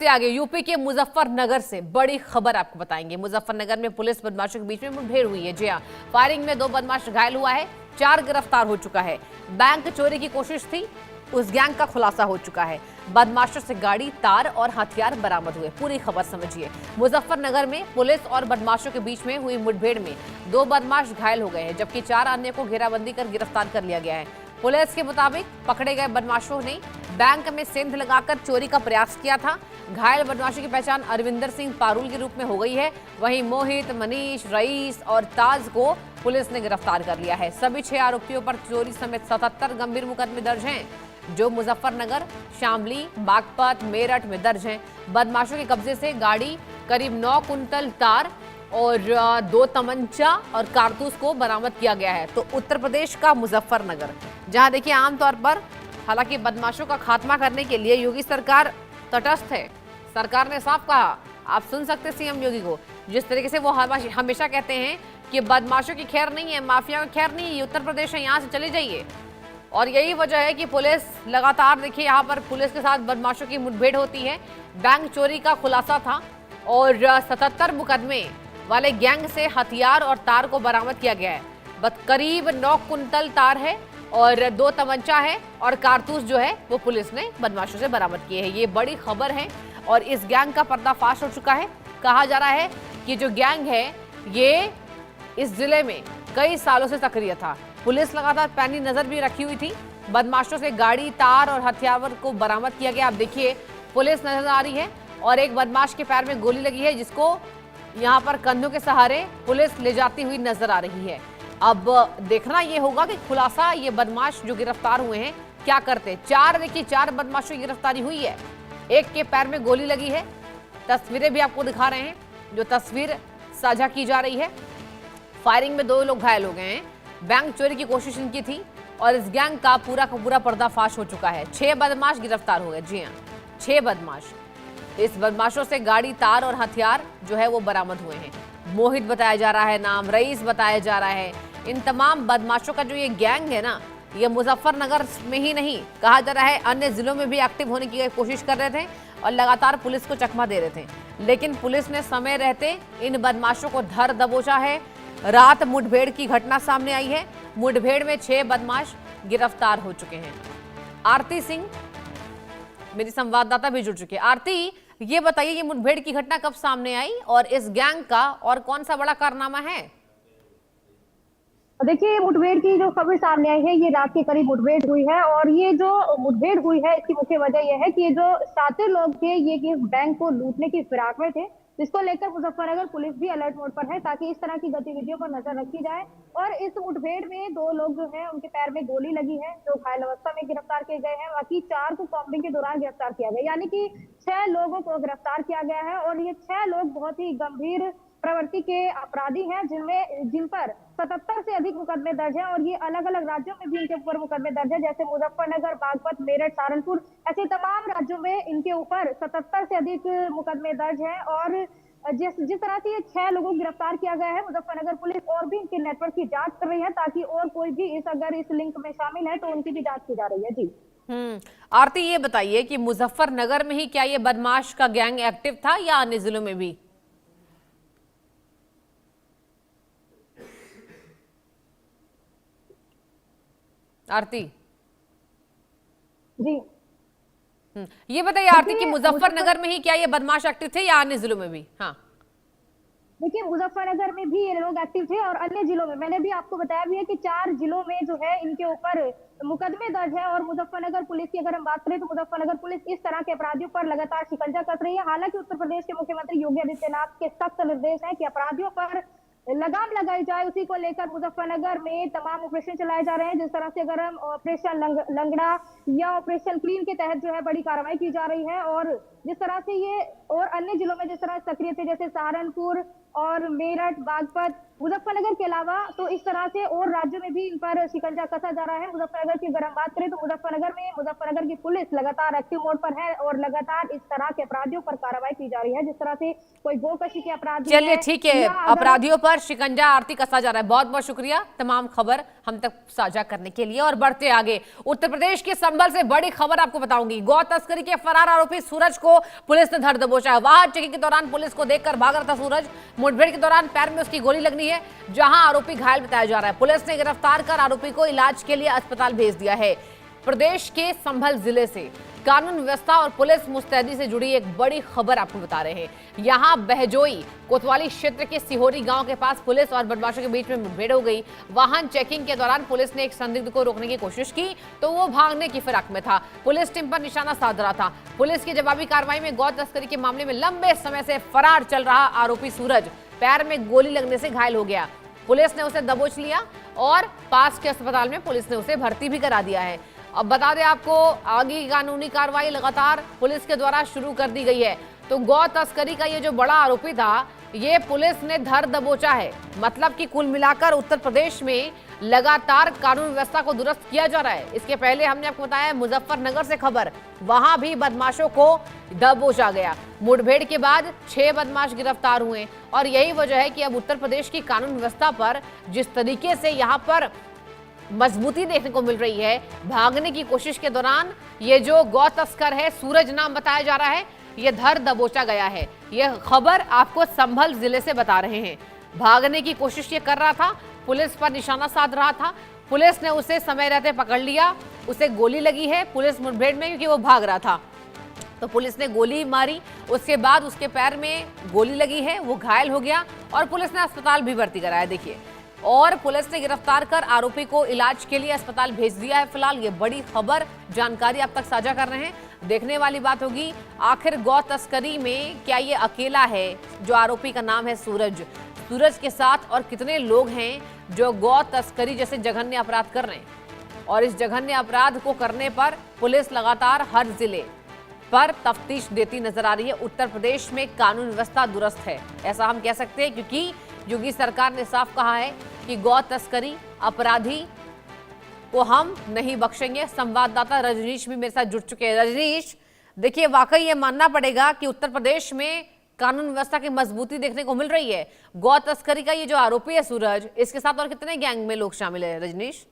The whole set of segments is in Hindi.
से आगे यूपी के मुजफ्फरनगर से बड़ी खबर आपको बताएंगे। मुजफ्फरनगर में पुलिस बदमाशों के बीच में मुठभेड़ हुई है। जी हां, फायरिंग में 2 बदमाश घायल हुआ है, 4 गिरफ्तार हो चुका है। बैंक चोरी की कोशिश थी, उस गैंग का खुलासा हो चुका है। बदमाशों से गाड़ी, तार और हथियार बरामद हुए। पूरी खबर समझिए। मुजफ्फरनगर में पुलिस और बदमाशों के बीच में हुई मुठभेड़ में 2 बदमाश घायल हो गए हैं, जबकि 4 अन्य को घेराबंदी कर गिरफ्तार कर लिया गया है। पुलिस के मुताबिक पकड़े गए बदमाशों ने बैंक में सेंध लगाकर चोरी का प्रयास किया था। घायल बदमाशों की पहचान अरविंदर सिंह पारुल के रूप में हो गई है। वहीं मोहित, मनीष, रईस और ताज को पुलिस ने गिरफ्तार कर लिया है। सभी 6 आरोपियों पर चोरी समेत 77 गंभीर मुकदमे दर्ज हैं, जो मुजफ्फरनगर, शामली, बागपत, मेरठ में दर्ज हैं। बदमाशों के कब्जे से गाड़ी, करीब 9 कुंतल तार और 2 तमंचा और कारतूस को बरामद किया गया है। तो उत्तर प्रदेश का मुजफ्फरनगर, जहां देखिए आमतौर पर हालांकि बदमाशों का खात्मा करने के लिए योगी सरकार तटस्थ है। सरकार ने साफ कहा, आप सुन सकते सीएम योगी को, जिस तरीके से वो हमेशा कहते हैं कि बदमाशों की खैर नहीं है, माफिया की खैर नहीं है, ये उत्तर प्रदेश है, यहाँ से चले जाइए। और यही वजह है कि पुलिस लगातार, देखिए यहाँ पर पुलिस के साथ बदमाशों की मुठभेड़ होती है। बैंक चोरी का खुलासा था और 77 मुकदमे वाले गैंग से हथियार और तार को बरामद किया गया है। करीब 9 कुंतल तार है और 2 तमंचा है और कारतूस जो है वो पुलिस ने बदमाशों से बरामद किए हैं। ये बड़ी खबर है और इस गैंग का पर्दाफाश हो चुका है। कहा जा रहा है कि जो गैंग है ये इस जिले में कई सालों से सक्रिय था। पुलिस लगातार पैनी नजर भी रखी हुई थी। बदमाशों से गाड़ी, तार और हथियार को बरामद किया गया। आप देखिए पुलिस नजर आ रही है और एक बदमाश के पैर में गोली लगी है, जिसको यहाँ पर कंधों के सहारे पुलिस ले जाती हुई नजर आ रही है। अब देखना यह होगा कि खुलासा ये बदमाश जो गिरफ्तार हुए हैं क्या करते। 4 बदमाशों की गिरफ्तारी हुई है। एक के पैर में गोली लगी है। तस्वीरें भी आपको दिखा रहे हैं, जो तस्वीर साझा की जा रही है। फायरिंग में 2 लोग घायल हो गए हैं। बैंक चोरी की कोशिश इनकी थी और इस गैंग का पूरा पर्दाफाश हो चुका है। 6 बदमाश गिरफ्तार हो गए। जी हाँ, 6 बदमाश। इस बदमाशों से गाड़ी, तार और हथियार जो है वो बरामद हुए हैं। मोहित बताया जा रहा है नाम, रईस बताया जा रहा है। इन तमाम बदमाशों का जो ये गैंग है ना, ये मुजफ्फरनगर में ही नहीं, कहा जा रहा है अन्य जिलों में भी एक्टिव होने की कोशिश कर रहे थे और लगातार पुलिस को चकमा दे रहे थे। लेकिन पुलिस ने समय रहते इन बदमाशों को धर दबोचा है। रात मुठभेड़ की घटना सामने आई है। मुठभेड़ में 6 बदमाश गिरफ्तार हो चुके हैं। आरती सिंह मेरी संवाददाता भी जुड़ चुके हैं। आरती, ये बताइए ये मुठभेड़ की घटना कब सामने आई और इस गैंग का और कौन सा बड़ा कारनामा है? देखिए, मुठभेड़ की जो खबर सामने आई है, ये रात के करीब मुठभेड़ हुई है और ये जो मुठभेड़ हुई है इसकी मुख्य वजह यह है कि ये जो शातिर लोग थे ये किस बैंक को लूटने की फिराक में थे, जिसको लेकर मुजफ्फरनगर पुलिस भी अलर्ट मोड पर है ताकि इस तरह की गतिविधियों पर नजर रखी जाए। और इस मुठभेड़ में 2 लोग जो है उनके पैर में गोली लगी है, जो घायल अवस्था में गिरफ्तार किए गए हैं। बाकी 4 को कॉम्बिंग के दौरान गिरफ्तार किया गया, यानी कि 6 लोगों को गिरफ्तार किया गया है। और ये 6 लोग बहुत ही गंभीर प्रवृत्ति के अपराधी हैं, जिन पर 77 से अधिक मुकदमे दर्ज हैं और ये अलग अलग राज्यों में भी इनके ऊपर मुकदमे दर्ज है, जैसे मुजफ्फरनगर, बागपत, मेरठ, सहारनपुर, ऐसे तमाम राज्यों में इनके ऊपर 77 से अधिक मुकदमे दर्ज हैं। और जिस तरह से ये 6 लोगों को गिरफ्तार किया गया है, मुजफ्फरनगर पुलिस और भी इनके नेटवर्क की जांच कर रही है ताकि और कोई भी अगर इस लिंक में शामिल है तो उनकी भी जांच की जा रही है। जी आरती, ये बताइए कि मुजफ्फरनगर में ही क्या ये बदमाश का गैंग एक्टिव था या अन्य जिलों में भी? आरती जी ये बताइए आरती कि मुजफ्फरनगर में ही क्या ये बदमाश एक्टिव थे या अन्य जिलों में भी? हाँ, देखिए, मुजफ्फरनगर में भी ये लोग एक्टिव थे और अन्य जिलों में मैंने भी आपको बताया भी है कि 4 जिलों में जो है इनके ऊपर मुकदमे दर्ज है। और मुजफ्फरनगर पुलिस की अगर हम बात करें तो मुजफ्फरनगर पुलिस इस तरह के अपराधियों पर लगातार शिकंजा कस रही है। हालांकि उत्तर प्रदेश के मुख्यमंत्री योगी आदित्यनाथ के सख्त निर्देश है कि अपराधियों पर लगाम लगाई जाए। उसी को लेकर मुजफ्फरनगर में तमाम ऑपरेशन चलाए जा रहे हैं। जिस तरह से अगर हम ऑपरेशन लंगड़ा या ऑपरेशन क्लीन के तहत जो है बड़ी कार्रवाई की जा रही है और जिस तरह से ये और अन्य जिलों में जिस तरह सक्रिय थे, जैसे सहारनपुर और मेरठ, बागपत, मुजफ्फरनगर के अलावा, तो इस तरह से और राज्यों में भी इन पर शिकंजा कसा जा रहा है। मुजफ्फरनगर की अगर हम बात करें तो मुजफ्फरनगर की पुलिस लगातार एक्टिव मोड पर है और लगातार इस तरह के अपराधियों पर कार्रवाई की जा रही है, जिस तरह से कोई गोकशी के अपराधी चलिए है ठीक है, या अगर अपराधियों पर शिकंजा आरती कसा जा रहा है। बहुत बहुत शुक्रिया तमाम खबर हम तक साझा करने के लिए। और बढ़ते आगे, उत्तर प्रदेश के संभल से बड़ी खबर आपको बताऊंगी। गौ तस्करी के फरार आरोपी सूरज को पुलिस ने धर दबोचा है। वाहन चेकिंग के दौरान पुलिस को देखकर भाग रहा था सूरज। मुठभेड़ के दौरान पैर में उसकी गोली लगनी है, जहां आरोपी घायल बताया जा रहा है। पुलिस ने गिरफ्तार कर आरोपी को इलाज के लिए अस्पताल भेज दिया है। प्रदेश के संभल जिले से कानून व्यवस्था और पुलिस मुस्तैदी से जुड़ी एक बड़ी खबर आपको बता रहे हैं। यहां बहजोई कोतवाली क्षेत्र के सिहोरी गांव के पास पुलिस और बदमाशों के बीच में मुठभेड़ हो गई। वाहन चेकिंग के दौरान पुलिस ने एक संदिग्ध को रोकने की कोशिश की तो वो भागने की फिराक में था। पुलिस टीम पर निशाना साध रहा था। पुलिस की जवाबी कार्रवाई में गौ तस्करी के मामले में लंबे समय से फरार चल रहा आरोपी सूरज पैर में गोली लगने से घायल हो गया। पुलिस ने उसे दबोच लिया और पास के अस्पताल में पुलिस ने उसे भर्ती भी करा दिया है। अब बता दें आपको, आगे की कानूनी कार्रवाई लगातार पुलिस के द्वारा शुरू कर दी गई है। तो गौ तस्करी का ये जो बड़ा आरोपी था, ये पुलिस ने धर दबोचा है। मतलब कि कुल मिलाकर उत्तर प्रदेश में लगातार कानून व्यवस्था को दुरुस्त किया जा रहा है। इसके पहले हमने आपको बताया मुजफ्फरनगर से खबर, वहां भी बदमाशों को दबोचा गया। मुठभेड़ के बाद 6 बदमाश गिरफ्तार हुए और यही वजह है कि अब उत्तर प्रदेश की कानून व्यवस्था पर जिस तरीके से यहाँ पर मजबूती देखने को मिल रही है, भागने की कोशिश के दौरान ये जो गौ तस्कर है, सूरज नाम बताया जा रहा है, ये धर दबोचा गया है। यह खबर आपको संभल जिले से बता रहे हैं। भागने की कोशिश ये कर रहा था, पुलिस पर निशाना साध रहा था। पुलिस ने उसे समय रहते पकड़ लिया, उसे गोली लगी है पुलिस मुठभेड़ में, क्योंकि वो भाग रहा था। तो पुलिस ने गोली मारी, उसके बाद उसके पैर में गोली लगी है, वो घायल हो गया और पुलिस ने अस्पताल भी भर्ती कराया। देखिए, और पुलिस ने गिरफ्तार कर आरोपी को इलाज के लिए अस्पताल भेज दिया है। फिलहाल ये बड़ी खबर, जानकारी आप तक साझा कर रहे हैं। देखने वाली बात होगी, आखिर गौ तस्करी में क्या ये अकेला है जो आरोपी का नाम है सूरज? सूरज के साथ और कितने लोग हैं जो गौ तस्करी जैसे जघन्य अपराध कर रहे हैं? और इस जघन्य अपराध को करने पर पुलिस लगातार हर जिले पर तफ्तीश देती नजर आ रही है। उत्तर प्रदेश में कानून व्यवस्था दुरुस्त है, ऐसा हम कह सकते हैं, क्योंकि योगी सरकार ने साफ कहा है कि गौ तस्करी अपराधी को हम नहीं बख्शेंगे। संवाददाता रजनीश भी मेरे साथ जुड़ चुके हैं। रजनीश, देखिए, वाकई ये मानना पड़ेगा कि उत्तर प्रदेश में कानून व्यवस्था की मजबूती देखने को मिल रही है। गौ तस्करी का ये जो आरोपी है सूरज, इसके साथ और कितने गैंग में लोग शामिल है? रजनीश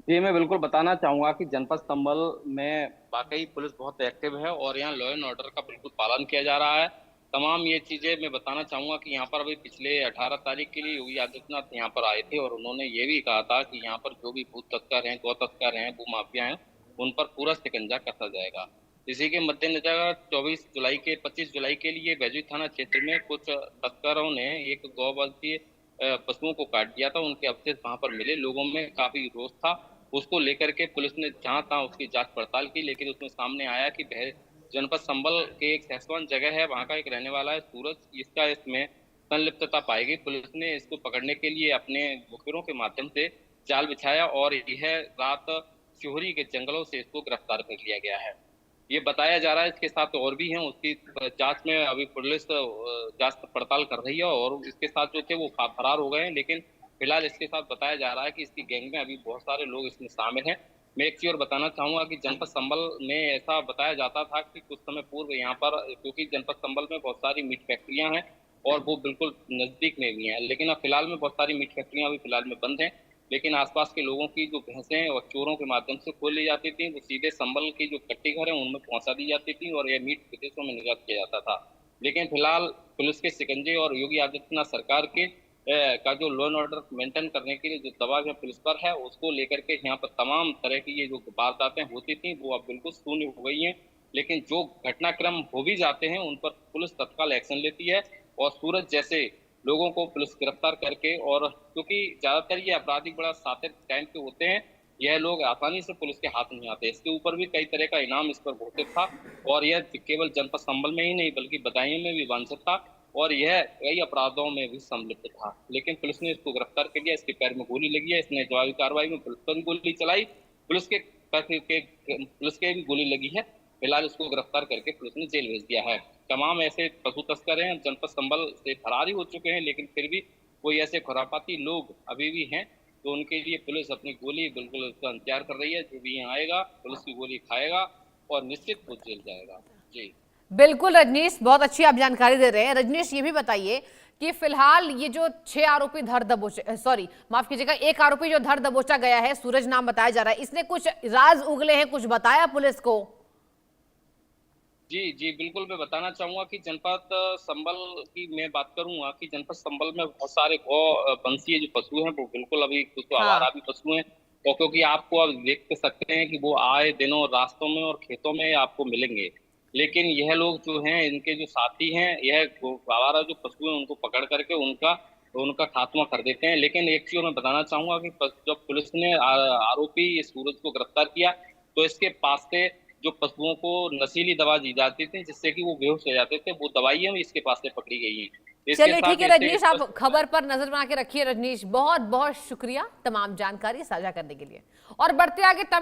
जी, मैं बिल्कुल बताना चाहूंगा कि जनपद संभल में वाकई पुलिस बहुत एक्टिव है और यहाँ लॉ एंड ऑर्डर का बिल्कुल पालन किया जा रहा है। तमाम ये चीजें मैं बताना चाहूंगा कि यहाँ पर अभी पिछले 18 तारीख के लिए योगी आदित्यनाथ यहाँ पर आए थे और उन्होंने ये भी कहा था कि यहाँ पर जो भी भूत तस्कर हैं, गौ तस्कर हैं, भू माफिया हैं, उन पर पूरा शिकंजा कसा जाएगा। इसी के मद्देनजर 25 जुलाई के लिए बैजू थाना क्षेत्र में कुछ तस्करों ने एक गौवंशीय पशुओं को काट दिया था। उनके अवशेष वहां पर मिले, लोगों में काफी रोष था। उसको लेकर के पुलिस ने जहां तहां उसकी जांच पड़ताल की, लेकिन उसमें सामने आया कि जनपद संभल के एक सहसवान जगह है, वहां का एक रहने वाला है सूरज, इसका इसमें संलिप्तता पाई गई। पुलिस ने इसको पकड़ने के लिए अपने मुखबिरों के माध्यम से जाल बिछाया और यह रात शिहोरी के जंगलों से इसको गिरफ्तार कर लिया गया है। ये बताया जा रहा है इसके साथ और भी हैं, उसकी जांच में अभी पुलिस जांच पड़ताल कर रही है और इसके साथ जो थे वो फरार हो गए हैं। लेकिन फिलहाल इसके साथ बताया जा रहा है कि इसकी गैंग में अभी बहुत सारे लोग इसमें शामिल हैं। मैं एक चीज और बताना चाहूंगा कि जनपद संभल में ऐसा बताया जाता था कि कुछ समय पूर्व यहाँ पर, क्योंकि जनपद संभल में बहुत सारी मीट फैक्ट्रियां हैं और वो बिल्कुल नजदीक में भी हैं, लेकिन अब फिलहाल में बहुत सारी मीट फैक्ट्रियां अभी फिलहाल में बंद हैं। लेकिन आसपास के लोगों की जो भैंसें और चोरों के माध्यम से खोल ली जाती थी, वो सीधे संभल की जो कट्टी घर है उनमें पहुंचा दी जाती थी और यह मीट विदेशों में निर्यात किया जाता था। लेकिन फिलहाल पुलिस के शिकंजे और योगी आदित्यनाथ सरकार के का जो लॉ एंड ऑर्डर मेंटेन करने के लिए जो दबाव है पुलिस पर है, उसको लेकर के यहाँ पर तमाम तरह की ये जो वारदातें होती थी वो अब बिल्कुल शून्य हो गई हैं। लेकिन जो घटनाक्रम हो भी जाते हैं उन पर पुलिस तत्काल एक्शन लेती है और सूरज जैसे लोगों को पुलिस गिरफ्तार करके, और क्योंकि ज्यादातर ये अपराधी बड़ा सातिर टाइम के होते हैं, यह लोग आसानी से पुलिस के हाथ नहीं आते। इसके ऊपर भी कई तरह का इनाम इस पर घोषित था और यह केवल जनपद संभल में ही नहीं बल्कि बदायूं में भी वांछित था और यह कई अपराधों में भी सम्मिलित था। लेकिन पुलिस ने इसको गिरफ्तार कर लिया, इसके पैर में गोली लगी है, इसने जवाबी कार्रवाई में पुलिस पर भी गोली चलाई, पुलिस के भी गोली लगी है। फिलहाल इसको गिरफ्तार करके पुलिस ने जेल भेज दिया है। तमाम ऐसे पशु तस्कर हैं जनपद संभल से फरार ही हो चुके हैं, लेकिन फिर भी कोई ऐसे खुरापाती लोग अभी भी हैं, तो उनके लिए पुलिस अपनी गोली बिल्कुल उसका इंतजार कर रही है। जो भी यहाँ आएगा पुलिस की गोली खाएगा और निश्चित वो जेल जाएगा। जी बिल्कुल रजनीश, बहुत अच्छी आप जानकारी दे रहे हैं। रजनीश, ये भी बताइए कि फिलहाल ये जो 6 आरोपी धर दबोचे, सॉरी माफ कीजिएगा, 1 आरोपी जो धर दबोचा गया है, सूरज नाम बताया जा रहा है, इसने कुछ राज उगले हैं, कुछ बताया पुलिस को? जी जी बिल्कुल, मैं बताना चाहूंगा कि जनपद संभल की मैं बात करूंगा कि जनपद संभल में बहुत सारे गौ वंशीय जो पशु हैं वो बिल्कुल अभी कुछ तो आवारा हाँ। भी पशु हैं, और क्योंकि आपको अब देख सकते हैं कि वो आए दिनों रास्तों में और खेतों में आपको मिलेंगे, लेकिन यह लोग जो हैं इनके जो साथी हैं, यह आवारा जो पशु हैं उनको पकड़ करके उनका खात्मा कर देते हैं। लेकिन एक चीज मैं बताना चाहूंगा कि जब पुलिस ने आरोपी सूरज को गिरफ्तार किया तो इसके पास से जो पशुओं को नशीली दवा दी जाती थी जिससे कि वो बेहोश हो जाते थे, वो दवाइयां भी इसके पास से पकड़ी गई हैं। इसके चलिए साथ ठीक है ऐसे रजनीश, आप खबर पर नजर बना के रखिए। रजनीश, बहुत बहुत शुक्रिया तमाम जानकारी साझा करने के लिए। और बढ़ते आगे तमिल